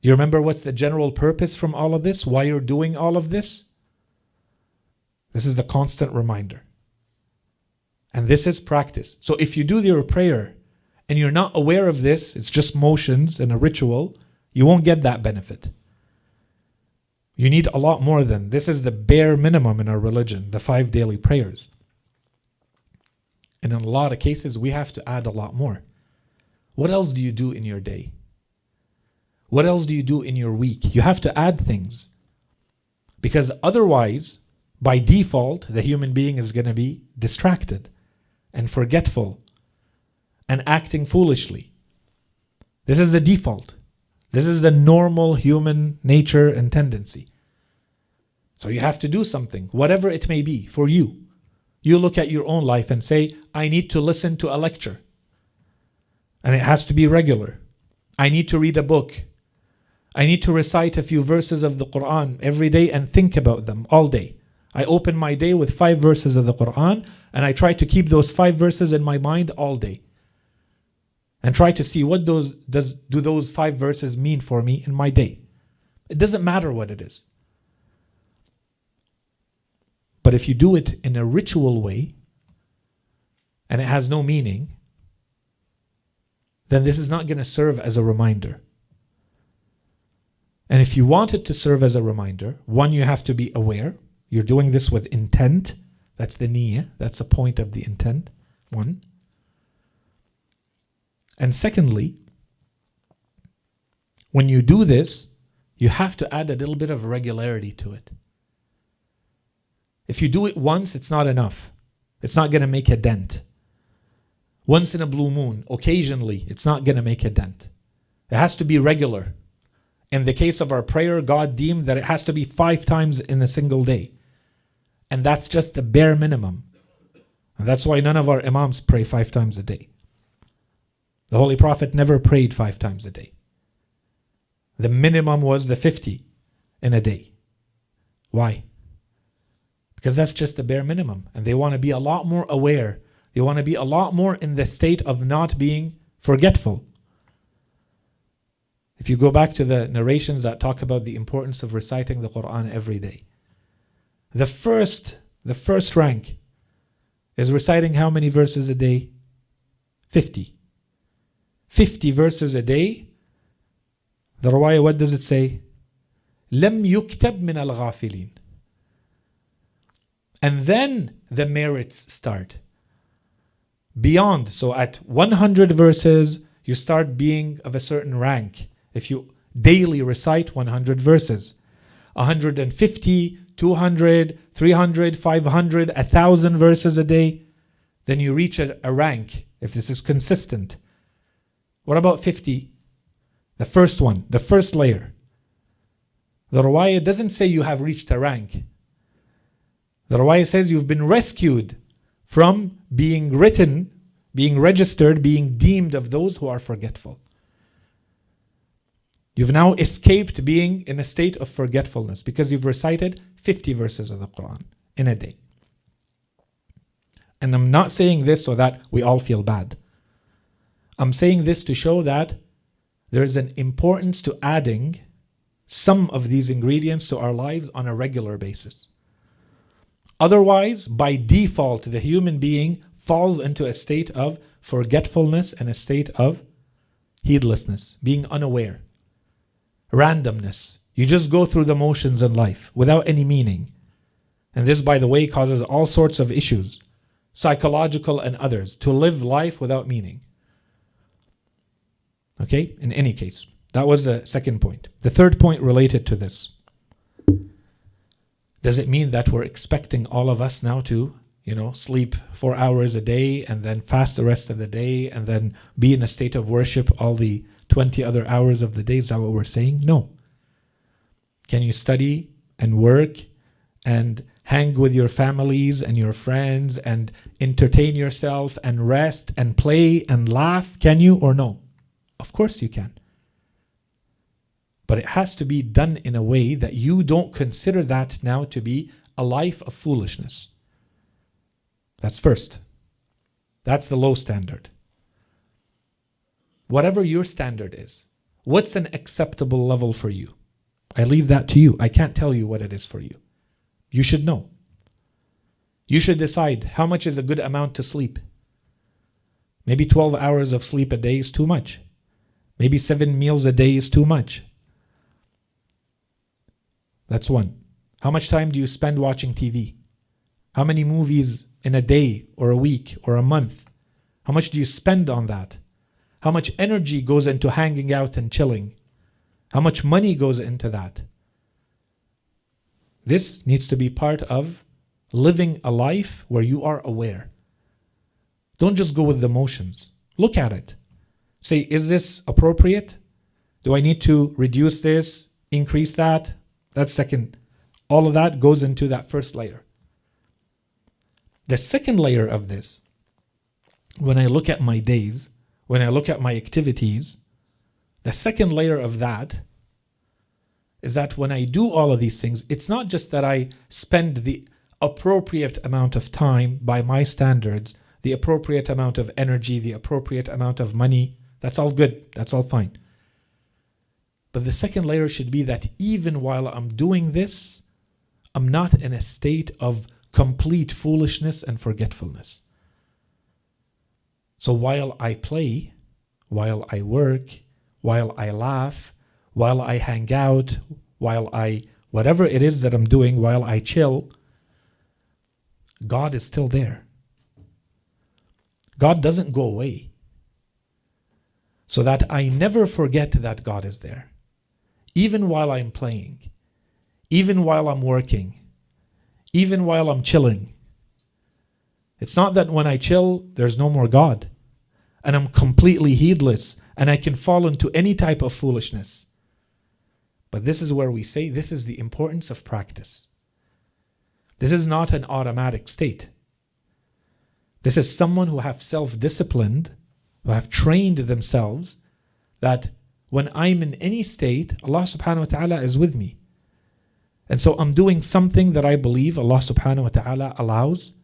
Do you remember what's the general purpose from all of this? Why you're doing all of this? This is the constant reminder. And this is practice. So if you do your prayer and you're not aware of this, it's just motions and a ritual, you won't get that benefit. You need a lot more than this. Is the bare minimum in our religion, the 5 daily prayers. And in a lot of cases, we have to add a lot more. What else do you do in your day? What else do you do in your week? You have to add things. Because otherwise, by default, the human being is going to be distracted and forgetful and acting foolishly. This is the default. This is the normal human nature and tendency. So you have to do something, whatever it may be, for you. You look at your own life and say, I need to listen to a lecture. And it has to be regular. I need to read a book. I need to recite a few verses of the Quran every day and think about them all day. I open my day with 5 verses of the Quran and I try to keep those 5 verses in my mind all day. And try to see what do those 5 verses mean for me in my day. It doesn't matter what it is. But if you do it in a ritual way, and it has no meaning, then this is not going to serve as a reminder. And if you want it to serve as a reminder, one, you have to be aware. You're doing this with intent. That's the niyyah. That's the point of the intent. One. And secondly, when you do this, you have to add a little bit of regularity to it. If you do it once, it's not enough. It's not going to make a dent. Once in a blue moon, occasionally, it's not going to make a dent. It has to be regular. In the case of our prayer, God deemed that it has to be 5 times in a single day. And that's just the bare minimum. And that's why none of our imams pray 5 times a day. The Holy Prophet never prayed 5 times a day. The minimum was the 50 in a day. Why? Because that's just the bare minimum. And they want to be a lot more aware. They want to be a lot more in the state of not being forgetful. If you go back to the narrations that talk about the importance of reciting the Quran every day, the first rank is reciting how many verses a day? 50. 50 verses a day. The riwayah, what does it say? لم يكتب من الغافلين. And then the merits start. Beyond, so at 100 verses, you start being of a certain rank. If you daily recite 100 verses, 150, 200, 300, 500, 1,000 verses a day, then you reach a rank, if this is consistent. What about 50? The first one, the first layer. The riwayah doesn't say you have reached a rank. The riwayah says you've been rescued from being written, being registered, being deemed of those who are forgetful. You've now escaped being in a state of forgetfulness because you've recited 50 verses of the Quran in a day. And I'm not saying this so that we all feel bad. I'm saying this to show that there is an importance to adding some of these ingredients to our lives on a regular basis. Otherwise, by default, the human being falls into a state of forgetfulness and a state of heedlessness, being unaware, randomness. You just go through the motions in life without any meaning. And this, by the way, causes all sorts of issues, psychological and others, to live life without meaning. Okay, in any case, that was the second point. The third point related to this. Does it mean that we're expecting all of us now to, sleep 4 hours a day and then fast the rest of the day and then be in a state of worship all the 20 other hours of the day? Is that what we're saying? No. Can you study and work and hang with your families and your friends and entertain yourself and rest and play and laugh? Can you or no? Of course you can. But it has to be done in a way that you don't consider that now to be a life of foolishness. That's first. That's the low standard. Whatever your standard is, what's an acceptable level for you? I leave that to you. I can't tell you what it is for you. You should know. You should decide how much is a good amount to sleep. Maybe 12 hours of sleep a day is too much. Maybe 7 meals a day is too much. That's one. How much time do you spend watching TV? How many movies in a day or a week or a month? How much do you spend on that? How much energy goes into hanging out and chilling? How much money goes into that? This needs to be part of living a life where you are aware. Don't just go with the motions. Look at it. Say, is this appropriate? Do I need to reduce this, increase that? That's second. All of that goes into that first layer. The second layer of this, when I look at my days, when I look at my activities, the second layer of that is that when I do all of these things, it's not just that I spend the appropriate amount of time by my standards, the appropriate amount of energy, the appropriate amount of money. That's all good. That's all fine. But the second layer should be that even while I'm doing this, I'm not in a state of complete foolishness and forgetfulness. So while I play, while I work, while I laugh, while I hang out, whatever it is that I'm doing, while I chill, God is still there. God doesn't go away. So that I never forget that God is there. Even while I'm playing, even while I'm working, even while I'm chilling. It's not that when I chill, there's no more God, and I'm completely heedless, and I can fall into any type of foolishness. But this is where we say this is the importance of practice. This is not an automatic state. This is someone who have self-disciplined, who have trained themselves, that when I'm in any state, Allah subhanahu wa ta'ala is with me. And so I'm doing something that I believe Allah subhanahu wa ta'ala allows.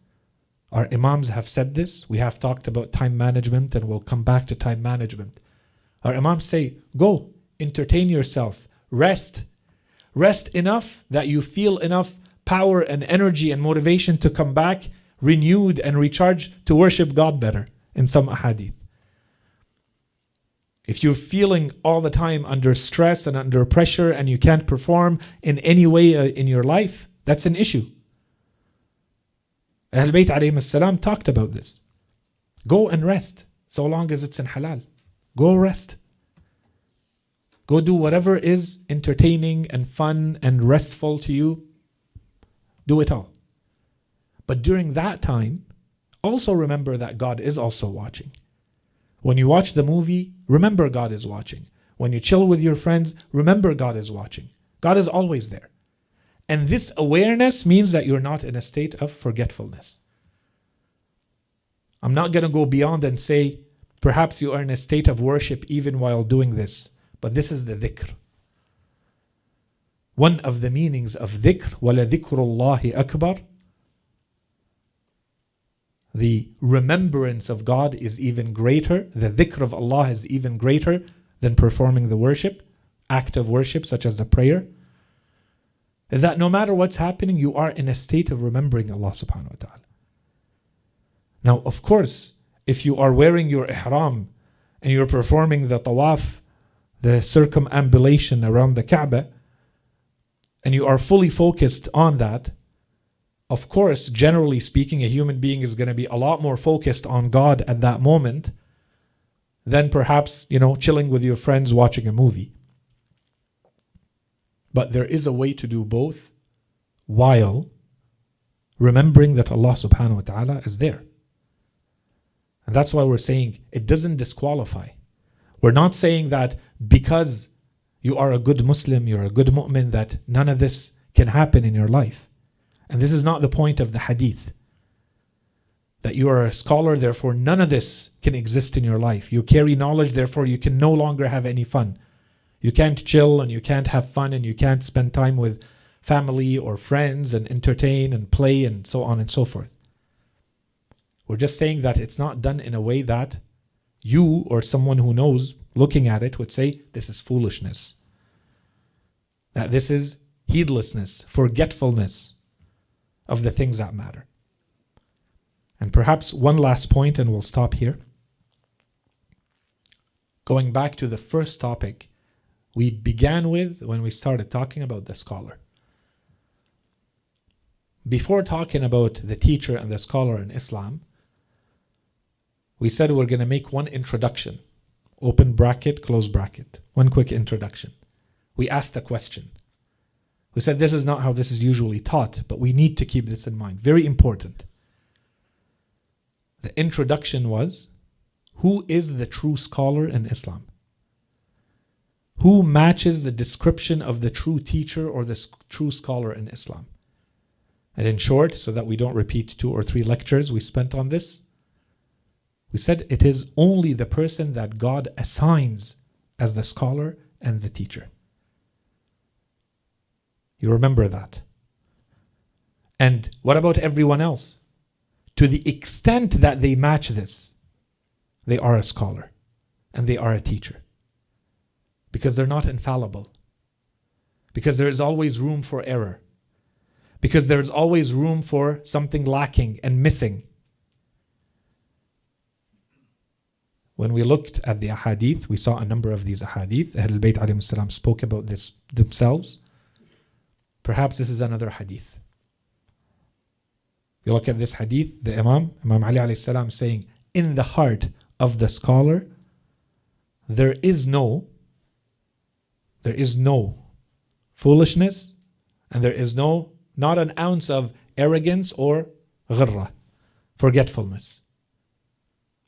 Our imams have said this. We have talked about time management, and we'll come back to time management. Our imams say, go, entertain yourself, rest. Rest enough that you feel enough power and energy and motivation to come back renewed and recharged to worship God better in some ahadith. If you're feeling all the time under stress and under pressure and you can't perform in any way in your life, that's an issue. Ahl Bayt alayhim as-salam talked about this. Go and rest, so long as it's in halal. Go rest. Go do whatever is entertaining and fun and restful to you. Do it all. But during that time, also remember that God is also watching. When you watch the movie, remember God is watching. When you chill with your friends, remember God is watching. God is always there. And this awareness means that you're not in a state of forgetfulness. I'm not going to go beyond and say, perhaps you are in a state of worship even while doing this. But this is the dhikr. One of the meanings of dhikr, وَلَذِكْرُ اللَّهِ أَكْبَرُ. the remembrance of God is even greater, the dhikr of Allah is even greater than performing the worship, act of worship such as the prayer, is that no matter what's happening, you are in a state of remembering Allah subhanahu wa ta'ala. Now, of course, if you are wearing your ihram and you're performing the tawaf, the circumambulation around the Kaaba, and you are fully focused on that, of course, generally speaking, a human being is going to be a lot more focused on God at that moment than perhaps, chilling with your friends watching a movie. But there is a way to do both while remembering that Allah subhanahu wa ta'ala is there. And that's why we're saying it doesn't disqualify. We're not saying that because you are a good Muslim, you're a good mu'min, that none of this can happen in your life. And this is not the point of the hadith. That you are a scholar, therefore none of this can exist in your life. You carry knowledge, therefore you can no longer have any fun. You can't chill and you can't have fun and you can't spend time with family or friends and entertain and play and so on and so forth. We're just saying that it's not done in a way that you or someone who knows looking at it would say this is foolishness. That this is heedlessness, forgetfulness of the things that matter. And perhaps one last point and we'll stop here. Going back to the first topic we began with when we started talking about the scholar. Before talking about the teacher and the scholar in Islam, we said we're going to make one introduction. Open bracket, close bracket. One quick introduction. We asked a question. We said this is not how this is usually taught, but we need to keep this in mind. Very important. The introduction was, who is the true scholar in Islam? Who matches the description of the true teacher or the true scholar in Islam? And in short, so that we don't repeat 2 or 3 lectures we spent on this, we said it is only the person that God assigns as the scholar and the teacher. You remember that. And what about everyone else? To the extent that they match this, they are a scholar and they are a teacher. Because they're not infallible. Because there is always room for error. Because there is always room for something lacking and missing. When we looked at the ahadith, we saw a number of these ahadith. Ahlul Bayt alayhim salam spoke about this themselves. Perhaps this is another hadith. You look at this hadith, the Imam Ali alayhi salam saying, in the heart of the scholar, there is no foolishness, and there is not an ounce of arrogance or ghirra, forgetfulness.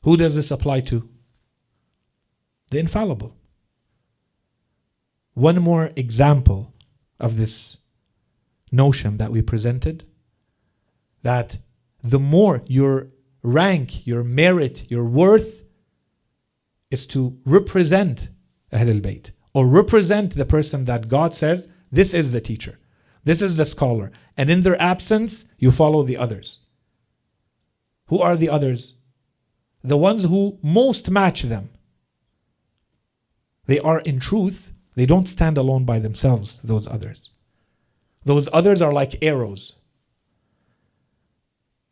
Who does this apply to? The infallible. One more example of this notion that we presented, that the more your rank, your merit, your worth is to represent Ahlul Bayt, or represent the person that God says, this is the teacher, this is the scholar, and in their absence, you follow the others. Who are the others? The ones who most match them. They are in truth, they don't stand alone by themselves, those others. Those others are like arrows.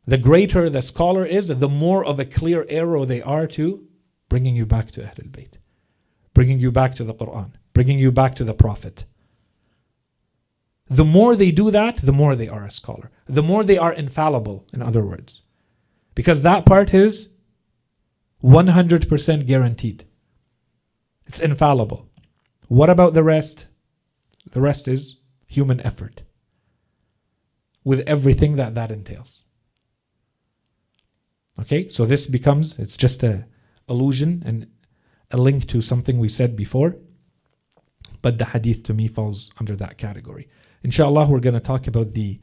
The greater the scholar is, the more of a clear arrow they are to bringing you back to Ahlul Bayt, bringing you back to the Quran, bringing you back to the Prophet. The more they do that, the more they are a scholar. The more they are infallible, in other words. Because that part is 100% guaranteed. It's infallible. What about the rest? The rest is human effort, with everything that entails. Okay, so this becomes, it's just a allusion and a link to something we said before, but the hadith to me falls under that category. Inshallah, we're going to talk about the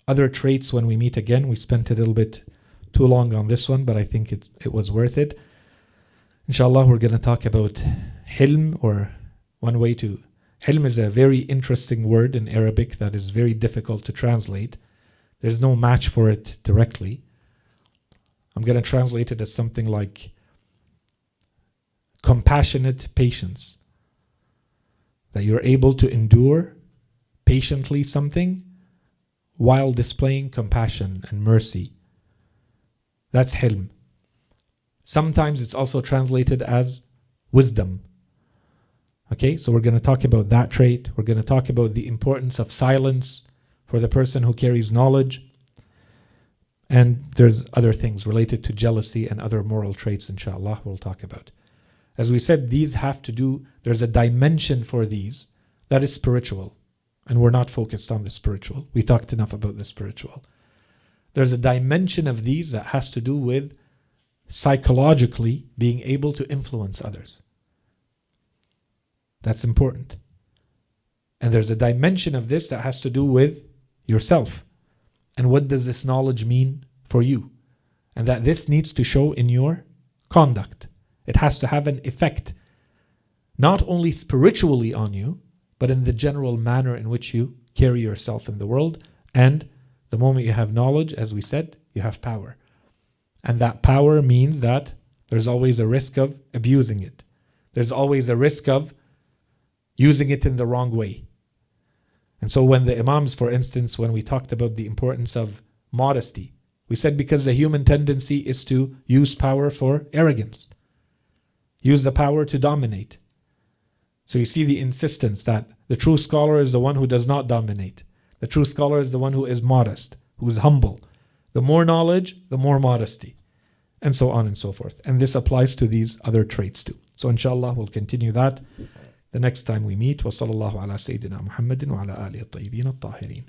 other traits when we meet again. We spent a little bit too long on this one, but I think it was worth it. Inshallah, we're going to talk about hilm, or one way to... Hilm is a very interesting word in Arabic that is very difficult to translate. There's no match for it directly. I'm going to translate it as something like compassionate patience. That you're able to endure patiently something while displaying compassion and mercy. That's hilm. Sometimes it's also translated as wisdom. Okay, so we're going to talk about that trait. We're going to talk about the importance of silence for the person who carries knowledge. And there's other things related to jealousy and other moral traits, inshallah, we'll talk about. As we said, these have to do, there's a dimension for these that is spiritual. And we're not focused on the spiritual. We talked enough about the spiritual. There's a dimension of these that has to do with psychologically being able to influence others. That's important. And there's a dimension of this that has to do with yourself. And what does this knowledge mean for you? And that this needs to show in your conduct. It has to have an effect, not only spiritually on you, but in the general manner in which you carry yourself in the world. And the moment you have knowledge, as we said, you have power. And that power means that there's always a risk of abusing it. There's always a risk of using it in the wrong way. And so when the Imams, for instance, when we talked about the importance of modesty, we said because the human tendency is to use power for arrogance. Use the power to dominate. So you see the insistence that the true scholar is the one who does not dominate. The true scholar is the one who is modest, who is humble. The more knowledge, the more modesty. And so on and so forth. And this applies to these other traits too. So inshallah, we'll continue that the next time we meet. Wa sallallahu ala Sayyidina Muhammadin wa ala alihi at-tayyibin at-tahirin.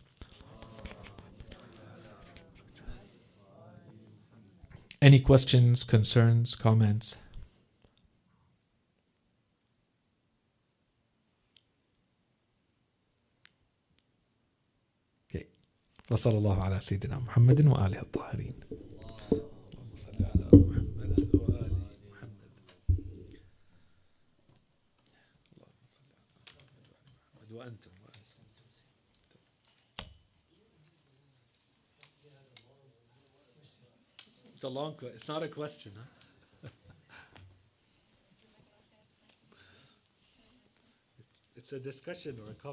Any questions, concerns, comments? Okay. Wa sallallahu ala Sayyidina Muhammadin wa alihi at-tahirin. It's a long question. It's not a question, huh? It's a discussion or a comment.